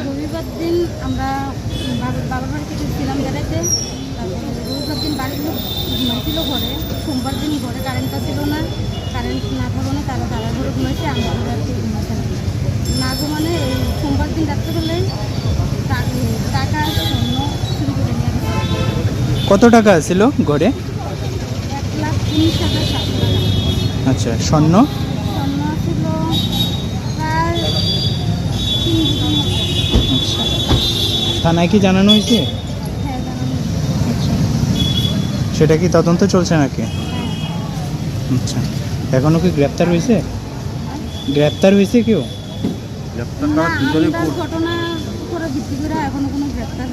রবিবার দিন আমরা বাবার বাড়ি থেকে ছিলাম বেড়াতে। তারপরে রবিবার দিন বাড়ির লোক ঘুমাইছিল ঘরে, সোমবার দিন ঘরে কারেন্টটা ছিল না, কারেন্ট না থাকানো তারা ঘরে ঘুমাইছে, আমরা ঘুমাইছে না ঘুমানে এই সোমবার দিন রাত্রেবেলায় টাকা স্বর্ণ চুরি করে নিয়ে গেছে। কত টাকা ছিল ঘরে? 1,19,700 টাকা। আচ্ছা, স্বর্ণ? স্বর্ণ ছিল প্রায় 3 ভরি। আচ্ছা, থানায় কি জানানো হয়েছে? হ্যাঁ, জানানো। আচ্ছা, সেটা কি তদন্ত চলছে নাকি? হ্যাঁ। আচ্ছা, এখনো কি গ্রেপ্তার হয়েছে? গ্রেপ্তার হয়েছে কেউ? না, ঘটনা উপরে ভিত্তি করে এখনো কোনো গ্রেপ্তার